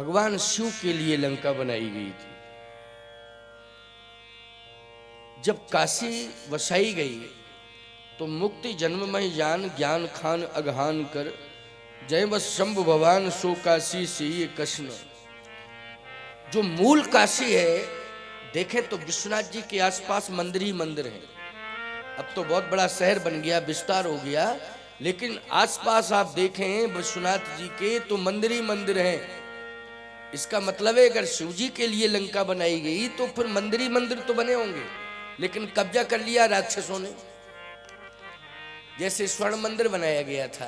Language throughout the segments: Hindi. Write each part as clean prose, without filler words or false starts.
भगवान शिव के लिए लंका बनाई गई थी। जब काशी वसाई गई तो मुक्ति जन्ममय जान ज्ञान खान अगहान कर जय बस शंभु भगवान सो काशी से ये कष्ण। जो मूल काशी है, देखें तो विश्वनाथ जी के आसपास मंदिर ही मंदिर हैं। अब तो बहुत बड़ा शहर बन गया, विस्तार हो गया, लेकिन आसपास आप देखें विश्वनाथ जी के तो मंदिर ही मंदिर हैं। इसका मतलब है अगर शिव जी के लिए लंका बनाई गई तो फिर मंदिर ही मंदिर तो बने होंगे, लेकिन कब्जा कर लिया राक्षसों ने। जैसे स्वर्ण मंदिर बनाया गया था,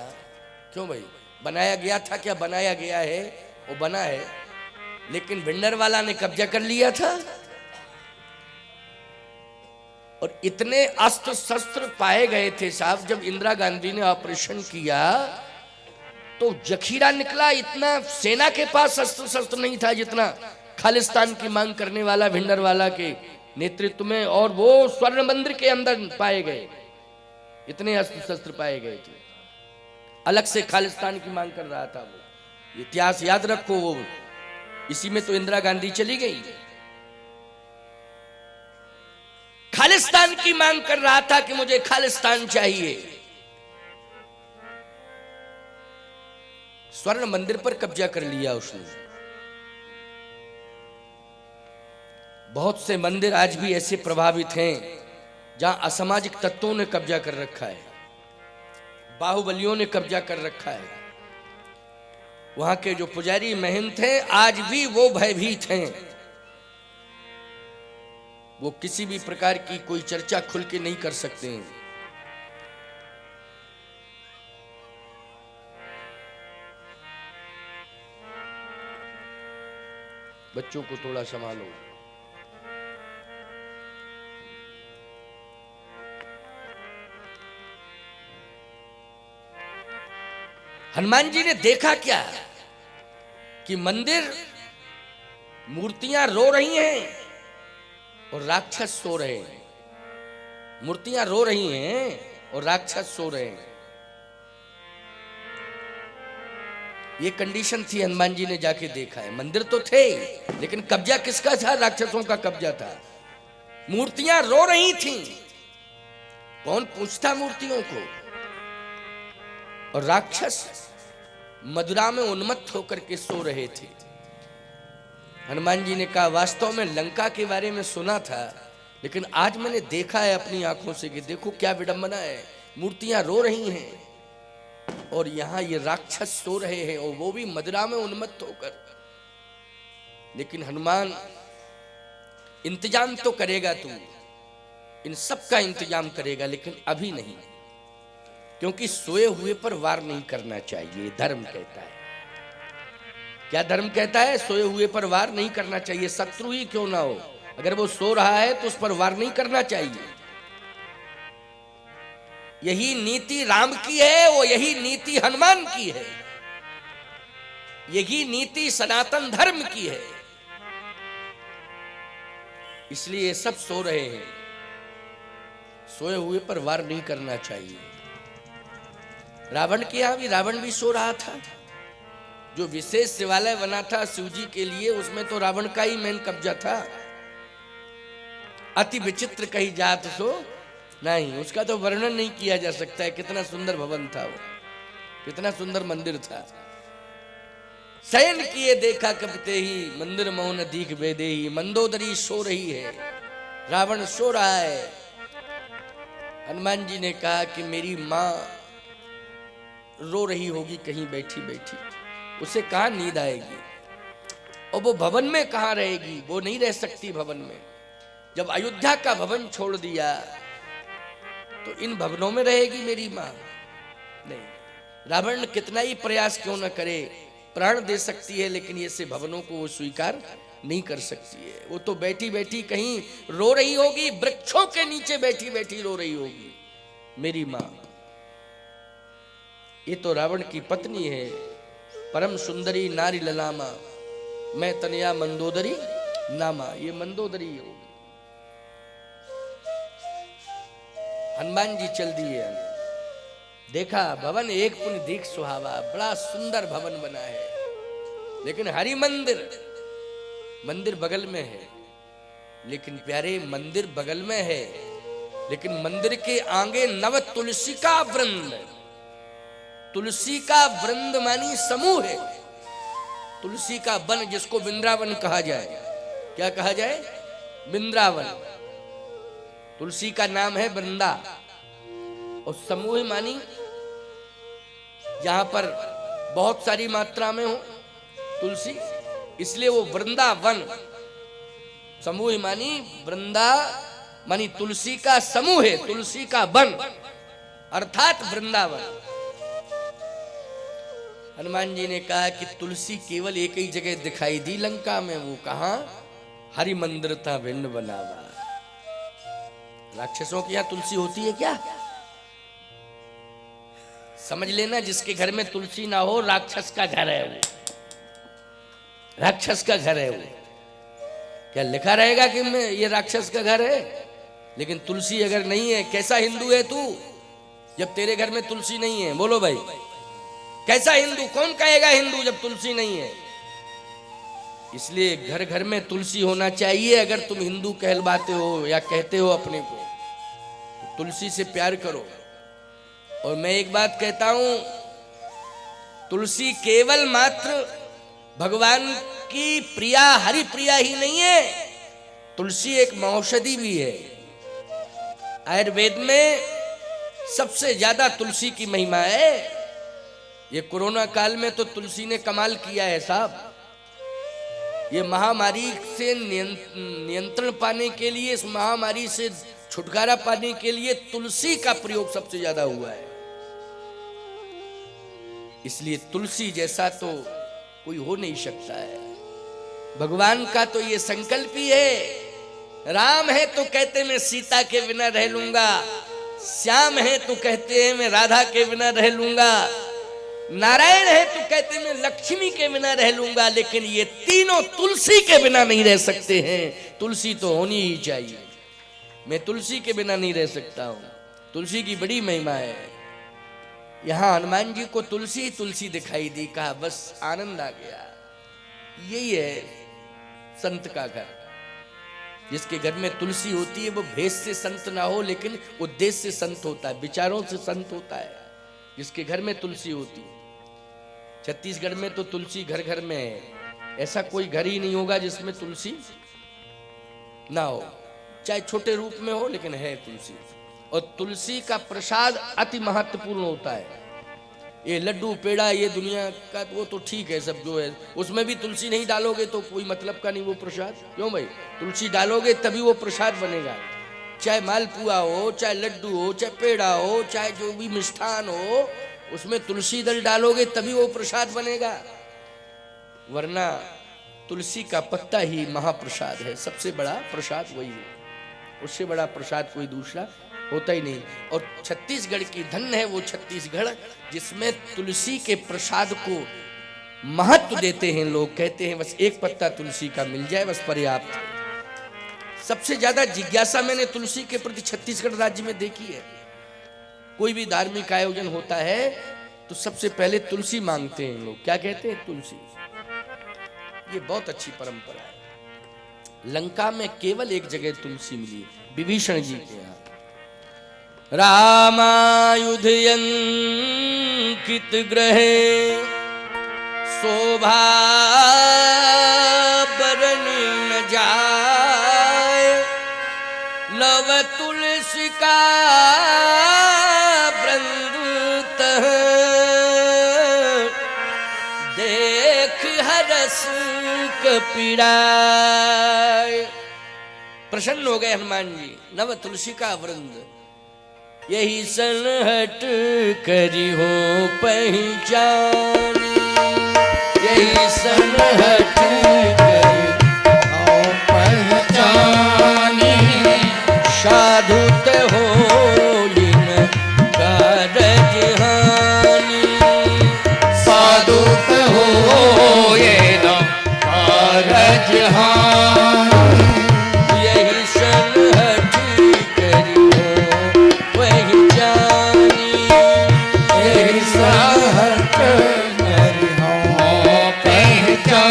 क्यों भाई बनाया गया था, क्या बनाया गया है, वो बना है, लेकिन भिंडर वाला ने कब्जा कर लिया था। और इतने अस्त्र शस्त्र पाए गए थे साहब, जब इंदिरा गांधी ने ऑपरेशन किया तो जखीरा निकला। इतना सेना के पास अस्त्र शस्त्र नहीं था जितना खालिस्तान की मांग करने वाला भिंडर वाला के नेतृत्व में और वो स्वर्ण मंदिर के अंदर पाए गए। इतने अस्त्र शस्त्र पाए गए थे, अलग से खालिस्तान की मांग कर रहा था वो। इतिहास याद रखो, वो इसी में तो इंदिरा गांधी चली गई। खालिस्तान की मांग कर रहा था कि मुझे खालिस्तान चाहिए। स्वर्ण मंदिर पर कब्जा कर लिया उसने। बहुत से मंदिर आज भी ऐसे प्रभावित हैं जहां असामाजिक तत्वों ने कब्जा कर रखा है, बाहुबलियों ने कब्जा कर रखा है। वहां के जो पुजारी महंत हैं आज भी वो भयभीत हैं। वो किसी भी प्रकार की कोई चर्चा खुल के नहीं कर सकते हैं। बच्चों को थोड़ा संभालो। हनुमान जी ने देखा क्या कि मंदिर मूर्तियां रो रही हैं और राक्षस सो रहे हैं। मूर्तियां रो रही हैं और राक्षस सो रहे हैं। ये कंडीशन थी। हनुमान जी ने जाके देखा है, मंदिर तो थे लेकिन कब्जा किसका था? राक्षसों का कब्जा था। मूर्तियां रो रही थीं, कौन पूछता मूर्तियों को? और राक्षस मदिरा में उन्मत्त होकर के सो रहे थे। हनुमान जी ने कहा वास्तव में लंका के बारे में सुना था, लेकिन आज मैंने देखा है अपनी आंखों से कि देखो क्या विडंबना है। मूर्तियां रो रही हैं और यहां ये राक्षस सो रहे हैं, और वो भी मदिरा में उन्मत्त होकर। लेकिन हनुमान, इंतजाम तो करेगा तू, इन सब का इंतजाम करेगा, लेकिन अभी नहीं, क्योंकि सोए हुए पर वार नहीं करना चाहिए, धर्म कहता है। क्या धर्म कहता है? सोए हुए पर वार नहीं करना चाहिए, शत्रु ही क्यों ना हो। अगर वो सो रहा है तो उस पर वार नहीं करना चाहिए। यही नीति राम की है, वो यही नीति हनुमान की है, यही नीति सनातन धर्म की है। इसलिए सब सो रहे हैं, सोए हुए पर वार नहीं करना चाहिए। रावण के यहां भी, रावण भी सो रहा था। जो विशेष शिवालय बना था शिव जी के लिए, उसमें तो रावण का ही मेन कब्जा था। अति विचित्र कही जात सो नहीं, उसका तो वर्णन नहीं किया जा सकता है। कितना सुंदर भवन था वो, कितना सुंदर मंदिर था। शयन किए देखा कपते ही मंदिर मौन दीख बेदे ही। मंदोदरी सो रही है, रावण सो रहा है। हनुमान जी ने कहा कि मेरी माँ रो रही होगी कहीं बैठी बैठी, उसे कहाँ नींद आएगी, और वो भवन में कहाँ रहेगी? वो नहीं रह सकती भवन में। जब अयोध्या का भवन छोड़ दिया तो इन भवनों में रहेगी मेरी माँ? नहीं। रावण कितना ही प्रयास क्यों न करे, प्राण दे सकती है, लेकिन ऐसे भवनों को वो स्वीकार नहीं कर सकती है। वो तो बैठी बैठी कहीं रो रही होगी, वृक्षों के नीचे बैठी बैठी रो रही होगी मेरी माँ। ये तो रावण की पत्नी है, परम सुंदरी नारी ललामा, मैं तनया मंदोदरी नामा। ये मंदोदरी होगी। हनुमान जी चल दिए, देखा भवन एक पुण्य दीख सुहावा, बड़ा सुंदर भवन बना है। लेकिन हरि मंदिर, मंदिर बगल में है, लेकिन प्यारे मंदिर बगल में है, लेकिन मंदिर के आगे नव तुलसी का वृंद। तुलसी का वृंद मानी समूह है। तुलसी का वन जिसको वृंदावन कहा जाए, क्या कहा जाए? वृंदावन। तुलसी का नाम है वृंदा, और समूह मानी जहां पर बहुत सारी मात्रा में हो तुलसी, इसलिए वो वृंदावन। समूह मानी वृंदा मानी तुलसी का समूह है, तुलसी का वन अर्थात वृंदावन। हनुमान जी ने कहा कि तुलसी केवल एक ही जगह दिखाई दी लंका में, वो कहां? हरि मंदिर था भिन्न बनावा। राक्षसों के यहां तुलसी होती है क्या? समझ लेना, जिसके घर में तुलसी ना हो राक्षस का घर है वो, राक्षस का घर है वो। क्या लिखा रहेगा कि मैं ये राक्षस का घर है? लेकिन तुलसी अगर नहीं है, कैसा हिंदू है तू जब तेरे घर में तुलसी नहीं है? बोलो भाई, कैसा हिंदू? कौन कहेगा हिंदू जब तुलसी नहीं है? इसलिए घर घर में तुलसी होना चाहिए। अगर तुम हिंदू कहलवाते हो या कहते हो अपने को, तो तुलसी से प्यार करो। और मैं एक बात कहता हूं, तुलसी केवल मात्र भगवान की प्रिया, हरि प्रिया ही नहीं है, तुलसी एक औषधि भी है। आयुर्वेद में सबसे ज्यादा तुलसी की महिमा है। ये कोरोना काल में तो तुलसी ने कमाल किया है साहब। ये महामारी से नियंत्रण पाने के लिए, इस महामारी से छुटकारा पाने के लिए तुलसी का प्रयोग सबसे ज्यादा हुआ है। इसलिए तुलसी जैसा तो कोई हो नहीं सकता है। भगवान का तो ये संकल्प ही है। राम है तो कहते मैं सीता के बिना रह लूंगा, श्याम है तो कहते हैं मैं राधा के बिना रह लूंगा, नारायण है तो कहते मैं लक्ष्मी के बिना रह लूंगा, लेकिन ये तीनों तुलसी के बिना नहीं रह सकते हैं। तुलसी तो होनी ही चाहिए। मैं तुलसी के बिना नहीं रह सकता हूं। तुलसी की बड़ी महिमा है। यहां हनुमान जी को तुलसी तुलसी दिखाई दी, कहा बस आनंद आ गया। यही है संत का घर। जिसके घर में तुलसी होती है वो भेष से संत ना हो, लेकिन उद्देश्य से संत होता है, विचारों से संत होता है। जिसके घर में तुलसी होती है, छत्तीसगढ़ में तो तुलसी घर घर में है। ऐसा कोई घर ही नहीं होगा जिसमें तुलसी ना हो, चाहे छोटे रूप में हो, लेकिन है तुलसी। और तुलसी का प्रसाद अति महत्वपूर्ण होता है। ये लड्डू पेड़ा ये दुनिया का वो तो ठीक है सब जो है, उसमें भी तुलसी नहीं डालोगे तो कोई मतलब का नहीं वो प्रसाद। क्यों भाई? तुलसी डालोगे तभी वो प्रसाद बनेगा। चाहे मालपुआ हो, चाहे लड्डू हो, चाहे पेड़ा हो, चाहे जो भी मिष्ठान हो, उसमें तुलसी दल डालोगे तभी वो प्रसाद बनेगा। वरना तुलसी का पत्ता ही महाप्रसाद है। सबसे बड़ा प्रसाद वही है, उससे बड़ा प्रसाद कोई दूसरा होता ही नहीं। और छत्तीसगढ़ की धन है वो छत्तीसगढ़, जिसमें तुलसी के प्रसाद को महत्व देते हैं लोग। कहते हैं बस एक पत्ता तुलसी का मिल जाए बस पर्याप्त। सबसे ज्यादा जिज्ञासा मैंने तुलसी के प्रति छत्तीसगढ़ राज्य में देखी है। कोई भी धार्मिक आयोजन होता है तो सबसे पहले तुलसी मांगते हैं लोग। क्या कहते हैं? तुलसी। ये बहुत अच्छी परंपरा है। लंका में केवल एक जगह तुलसी मिली, विभीषण जी के यहाँ। रामायुध अंकित ग्रहे शोभा बरनी न जाए, नव तुलसी का वृंद देख हरस कपीड़ाए। प्रसन्न हो गए हनुमान जी। नव तुलसी का वृंद, यही सनहट करी हो पहचानी, यही सनहट करी हो पहचानी, साधु ते हो इन कारज हानि, साधु ते हो इन कारज हानि, यही सनहट करी हो पहचानी, यही सनहट करी हो पहचानी।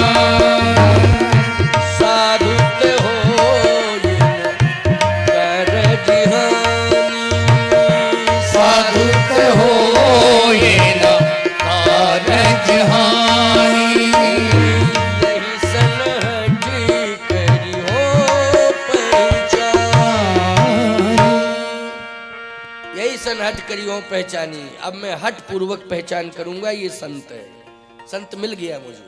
हट करियो पहचानी, अब मैं हट पूर्वक पहचान करूंगा ये संत है। संत मिल गया मुझे,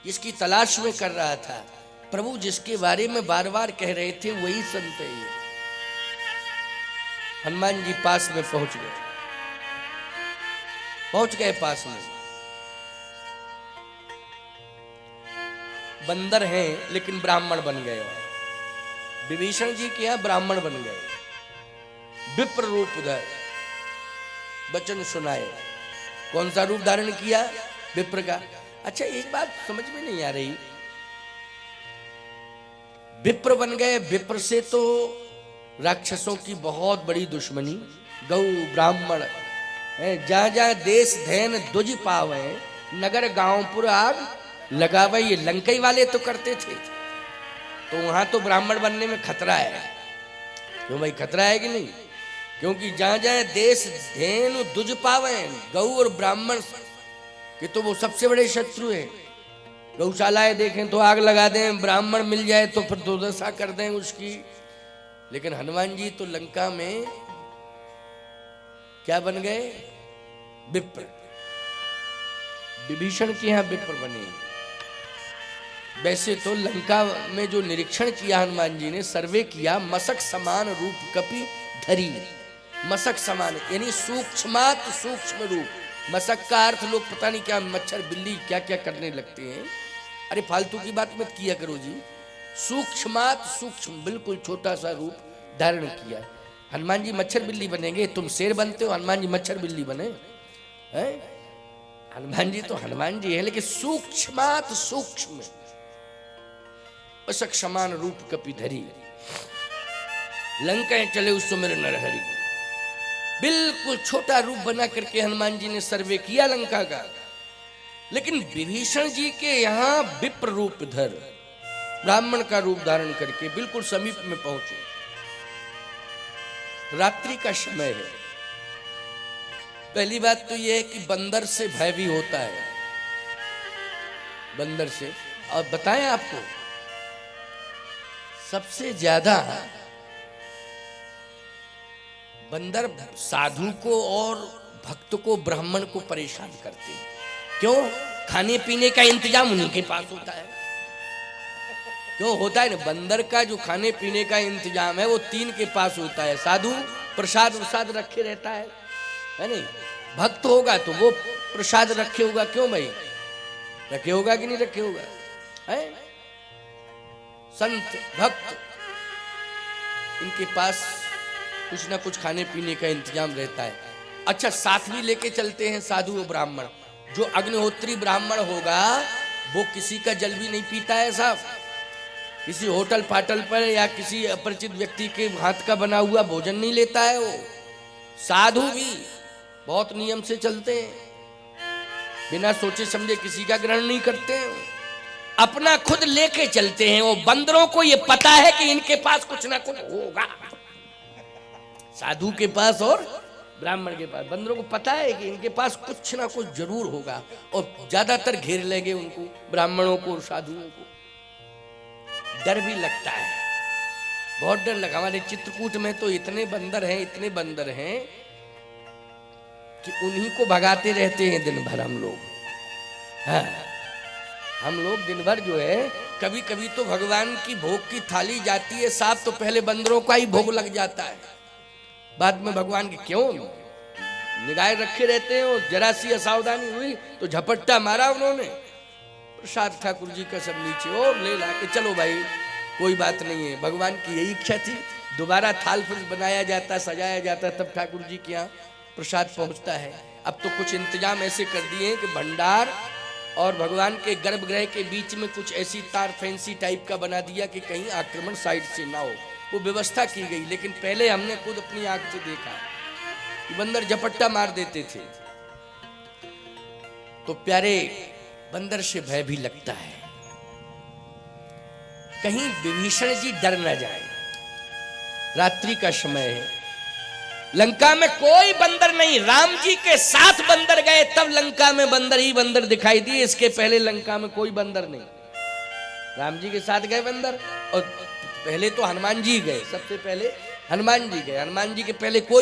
जिसकी तलाश में कर रहा था। प्रभु जिसके बारे में बार बार कह रहे थे वही संत है ये। हनुमान जी पास में पहुंच गए पास में। बंदर हैं लेकिन ब्राह्मण बन गए। विभीषण जी के यहां ब्राह्मण बन गए, विप्र रूप धर वचन सुनाए। कौन सा रूप धारण किया? विप्र का। अच्छा, एक बात समझ में नहीं आ रही, विप्र बन गए, विप्र से तो राक्षसों की बहुत बड़ी दुश्मनी। गौ ब्राह्मण जहां जहां देश धैन दुज पावे, नगर गांवपुर आग लगावे, ये लंकई वाले तो करते थे। तो वहां तो ब्राह्मण बनने में खतरा है। क्यों भाई, खतरा है कि नहीं? क्योंकि जहां जहां देश धैन दुज पावे, गौ और ब्राह्मण के तो वो सबसे बड़े शत्रु हैं। गौशालाएं देखें तो आग लगा दें, ब्राह्मण मिल जाए तो फिर दुर्दशा कर दें उसकी। लेकिन हनुमान जी तो लंका में क्या बन गए? विप्र। विभीषण के यहां विप्र बने। वैसे तो लंका में जो निरीक्षण किया हनुमान जी ने, सर्वे किया, मशक समान रूप कपि धरी। मशक समान यानी सूक्ष्मात सूक्ष्म रूप। मशक का अर्थ लोग पता नहीं क्या मच्छर बिल्ली क्या क्या करने लगते हैं। अरे फालतू की बात मत किया करो जी। सूक्ष्मात सूक्ष्म, बिल्कुल छोटा सा रूप धारण किया। हनुमान जी मच्छर बिल्ली बनेंगे? तुम शेर बनते हो, हनुमान जी मच्छर बिल्ली बने हैं? हनुमान जी तो हनुमान जी है, लेकिन सूक्ष्मात सूक्ष्म अशक समान रूप कपि धरी। लंका चले उस सुमिर नरहरि। बिल्कुल छोटा रूप बना करके हनुमान जी ने सर्वे किया लंका का। लेकिन विभीषण जी के यहां विप्र रूप धर, ब्राह्मण का रूप धारण करके बिल्कुल समीप में पहुंचे। रात्रि का समय है। पहली बात तो यह है कि बंदर से भय भी होता है, बंदर से। और बताएं आपको, सबसे ज्यादा बंदर साधु को और भक्त को, ब्राह्मण को परेशान करते हैं। क्यों? खाने पीने का इंतजाम उन्हीं के पास होता है। क्यों होता है ना? बंदर का जो खाने पीने का इंतजाम है वो 3 के पास होता है। साधु प्रसाद प्रसाद रखे रहता है नहीं? भक्त होगा तो वो प्रसाद रखे होगा। क्यों भाई, रखे होगा कि नहीं रखे होगा? है संत भक्त, इनके पास कुछ ना कुछ खाने पीने का इंतजाम रहता है। अच्छा, साथ भी लेके चलते हैं साधु और ब्राह्मण। जो अग्निहोत्री ब्राह्मण होगा वो किसी का जल भी नहीं पीता है साहब। किसी होटल पाटल पर या किसी अपरिचित व्यक्ति के हाथ का बना हुआ भोजन नहीं लेता है वो। साधु भी बहुत नियम से चलते हैं, बिना सोचे समझे किसी का ग्रहण नहीं करते हैं, अपना खुद लेके चलते हैं। वो बंदरों को ये पता है कि इनके पास कुछ ना कुछ होगा। साधु के पास और ब्राह्मण के पास, बंदरों को पता है कि इनके पास कुछ ना कुछ जरूर होगा, और ज्यादातर घेर लेंगे उनको, ब्राह्मणों को और साधुओं को। डर भी लगता है, बहुत डर लगा। हमारे चित्रकूट में तो इतने बंदर हैं कि उन्हीं को भगाते रहते हैं दिन भर हम लोग। हाँ, हम लोग दिन भर जो है, कभी कभी तो भगवान की भोग की थाली जाती है साफ, तो पहले बंदरों का ही भोग लग जाता है। बाद में भगवान के क्यों निगाह रखे रहते हैं। और जरा सी असावधानी हुई तो झपट्टा मारा उन्होंने, प्रसाद ठाकुर जी का सब नीचे और ले ला के चलो भाई, कोई बात नहीं है। भगवान की यही इच्छा थी। दोबारा थाल फिर बनाया जाता, सजाया जाता, तब ठाकुर जी के यहाँ प्रसाद पहुंचता है। अब तो कुछ इंतजाम ऐसे कर दिए कि भंडार और भगवान के गर्भगृह के बीच में कुछ ऐसी तार फैंसी टाइप का बना दिया कि कहीं आक्रमण साइड से ना हो, वो व्यवस्था की गई। लेकिन पहले हमने खुद अपनी आंख से देखा कि बंदर झपट्टा मार देते थे। तो प्यारे, बंदर से भय भी लगता है, कहीं विभीषण जी डर न जाए। रात्रि का समय है, लंका में कोई बंदर नहीं। राम जी के साथ बंदर गए तब लंका में बंदर ही बंदर दिखाई दिए, इसके पहले लंका में कोई बंदर नहीं। राम जी के साथ गए बंदर, और पहले तो हनुमान जी गए, सबसे पहले हनुमान जी गए। हनुमान जी के पहले कोई